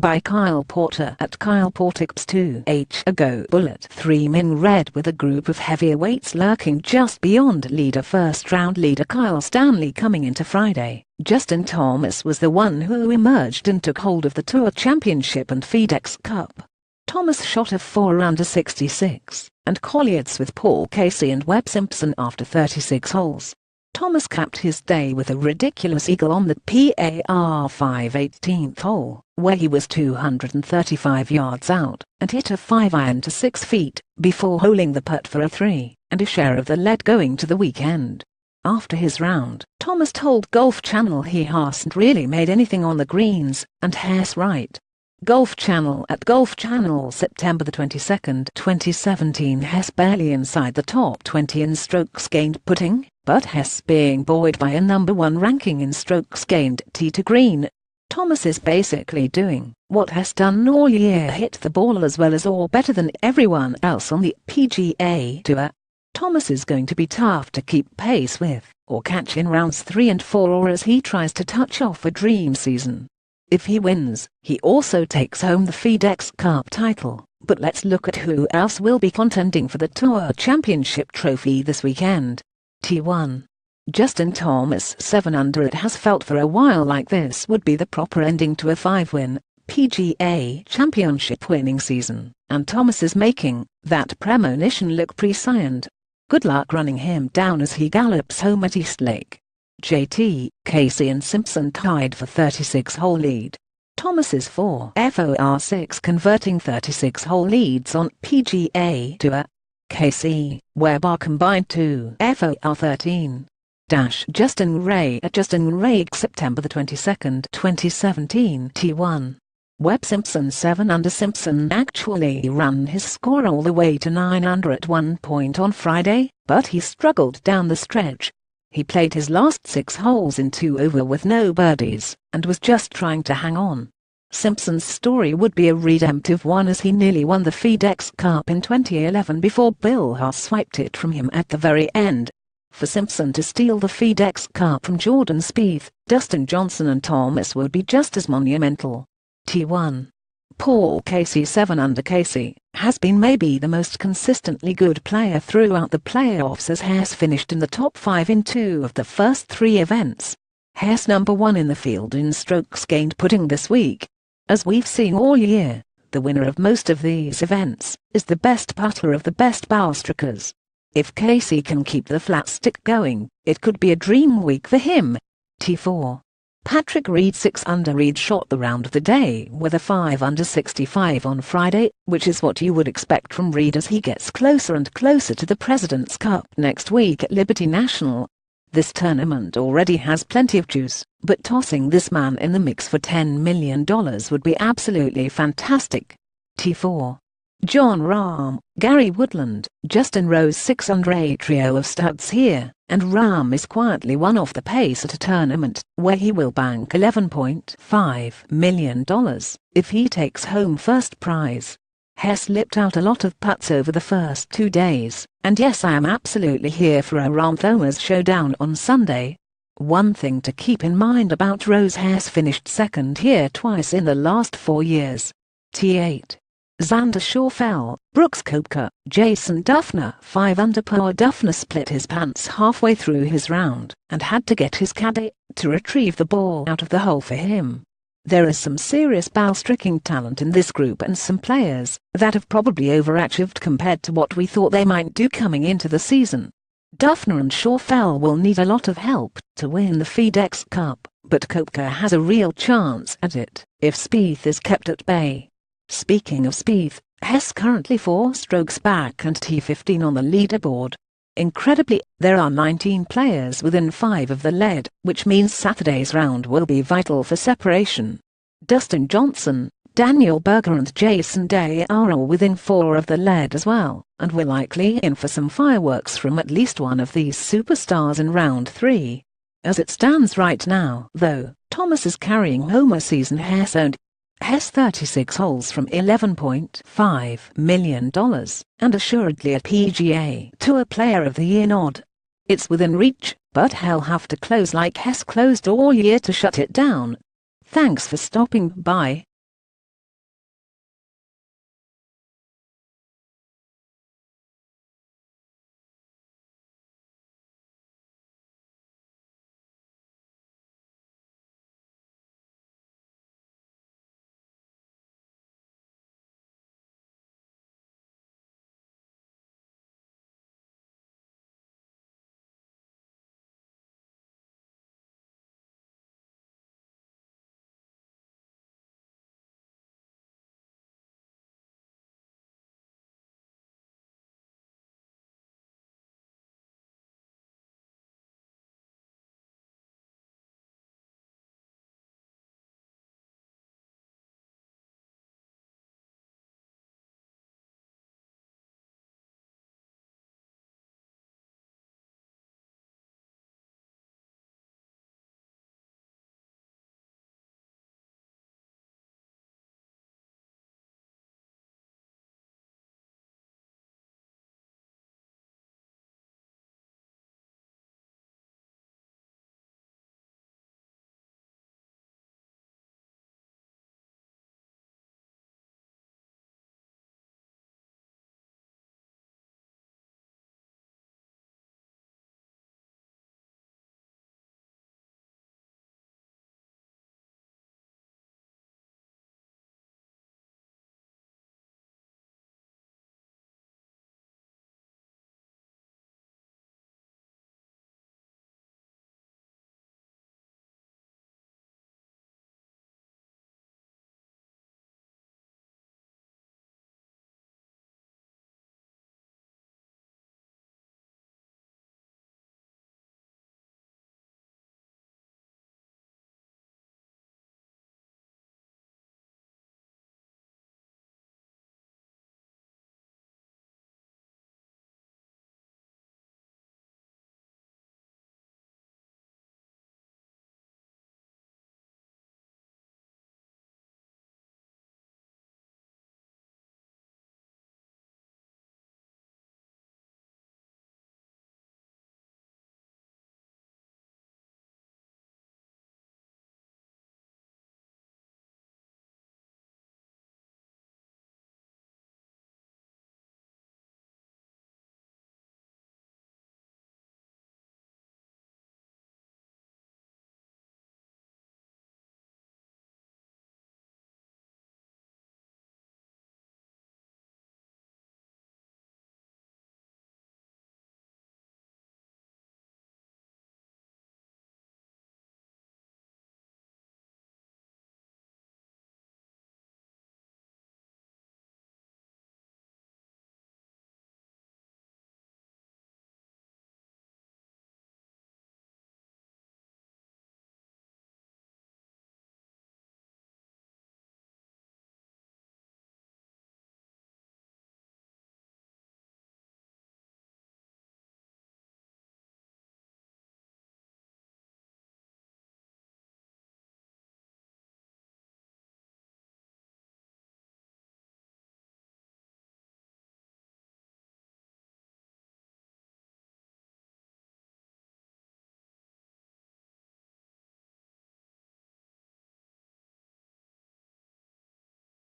by Kyle Porter at Kyle Portix 2H ago. Bullet 3 in red with a group of heavyweights lurking just beyond leader. First round leader Kyle Stanley coming into Friday. Justin Thomas was the one who emerged and took hold of the Tour Championship and FedEx Cup. Thomas shot a 4 under 66 and colliered with Paul Casey and Webb Simpson after 36 holes. Thomas capped his day with a ridiculous eagle on the par 5 18th hole, where he was 235 yards out and hit a 5-iron to 6 feet before holing the putt for a 3 and a share of the lead going to the weekend. After his round, Thomas told Golf Channel he hasn't really made anything on the greens, and Hess right. Golf Channel at Golf Channel September 22, 2017. Hess barely inside the top 20 in strokes gained putting, but Hess being buoyed by a number 1 ranking in strokes gained tee to green. Thomas is basically doing what Hess done all year, hit the ball as well as or better than everyone else on the PGA Tour. Thomas is going to be tough to keep pace with or catch in rounds 3 and 4 as he tries to touch off a dream season. If he wins, he also takes home the FedEx Cup title, but let's look at who else will be contending for the Tour Championship trophy this weekend. T1. Justin Thomas 7 under. It has felt for a while like this would be the proper ending to a 5-win PGA Championship winning season, and Thomas is making that premonition look prescient. Good luck running him down as he gallops home at Eastlake. JT, Casey and Simpson tied for 36-hole lead. Thomas's 4 FOR6 converting 36-hole leads on PGA Tour. Casey, Webb are combined 2 FOR13. Justin Ray at Justin Ray September 22, 2017. T1. Webb Simpson 7 under. Simpson actually ran his score all the way to 9 under at one point on Friday, but he struggled down the stretch. He played his last 6 holes in 2 over with no birdies, and was just trying to hang on. Simpson's story would be a redemptive one as he nearly won the FedEx Cup in 2011 before Bill Haas swiped it from him at the very end. For Simpson to steal the FedEx Cup from Jordan Spieth, Dustin Johnson and Thomas would be just as monumental. T1. Paul Casey 7 under. Casey has been maybe the most consistently good player throughout the playoffs as Hess finished in the top 5 in 2 of the first 3 events. Hess number 1 in the field in strokes gained putting this week. As we've seen all year, the winner of most of these events is the best putter of the best bowstrokers. If Casey can keep the flat stick going, it could be a dream week for him. T4. Patrick Reed 6 under. Reed shot the round of the day with a 5 under 65 on Friday, which is what you would expect from Reed as he gets closer and closer to the President's Cup next week at Liberty National. This tournament already has plenty of juice, but tossing this man in the mix for $10 million would be absolutely fantastic. T4. John Rahm, Gary Woodland, Justin Rose 6 under. A trio of studs here, and Rahm is quietly one off the pace at a tournament where he will bank $11.5 million if he takes home first prize. Hess lipped out a lot of putts over the first 2 days, and yes, I am absolutely here for a Rahm Thomas showdown on Sunday. One thing to keep in mind about Rose: Hess finished second here twice in the last 4 years. T8. Xander Schauffele, Brooks Koepka, Jason Dufner 5 under par. Dufner split his pants halfway through his round and had to get his caddy to retrieve the ball out of the hole for him. There is some serious bowstricking talent in this group and some players that have probably overachieved compared to what we thought they might do coming into the season. Dufner and Schauffele will need a lot of help to win the FedEx Cup, but Koepka has a real chance at it if Spieth is kept at bay. Speaking of Spieth, Hess currently 4 strokes back and T15 on the leaderboard. Incredibly, there are 19 players within 5 of the lead, which means Saturday's round will be vital for separation. Dustin Johnson, Daniel Berger and Jason Day are all within 4 of the lead as well, and we're likely in for some fireworks from at least one of these superstars in round 3. As it stands right now, though, Thomas is carrying home a season Hess owned. Hess 36 holes from $11.5 million, and assuredly a PGA Tour Player of the Year nod. It's within reach, but he'll have to close like Hess closed all year to shut it down. Thanks for stopping by.